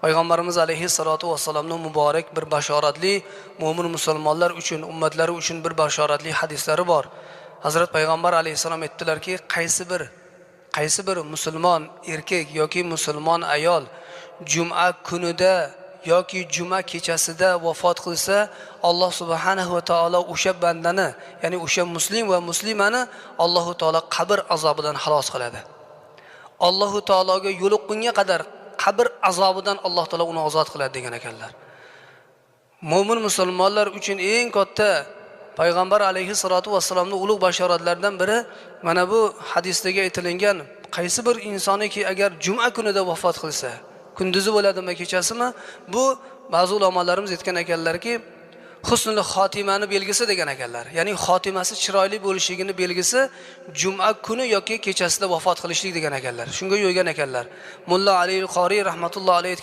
Payg'ambarimiz alayhissalatu vassalamning muborak bir bashoratli mo'min musulmonlar uchun, ummatlari uchun bir bashoratli hadislari bor. Hazrat Payg'ambar alayhissalom aytdilarki, qaysi bir musulmon erkak yoki musulmon ayol juma kunida yoki juma kechasida vafot qilsa, Alloh subhanahu va taolo o'sha bandani, ya'ni o'sha muslim va muslimani Alloh taolo qabr azobidan xalos qiladi. Alloh taologa yo'liqqunga qadar qabr azobidan Alloh taolo uni ozod qiladi degan ekanlar. Mo'min musulmonlar uchun eng katta Payg'ambar alayhissalatu vassalamning ulug' bashoratlaridan biri mana bu hadisdagi aytilgan qaysi bir insoniki agar juma kunida vafot qilsa, kunduzi bo'ladimi, kechasimi, bu ba'zi ulamolarimiz aytgan ekanlarki, husnul xotimani belgisi degan ekanlar. Ya'ni xotimasi chiroyli bo'lishligini belgisi juma kuni yoki kechasida vafot qilishlik degan ekanlar. Shunga yo'ygan ekanlar. Mulla Ali al-Qori rahmatullohi alayhi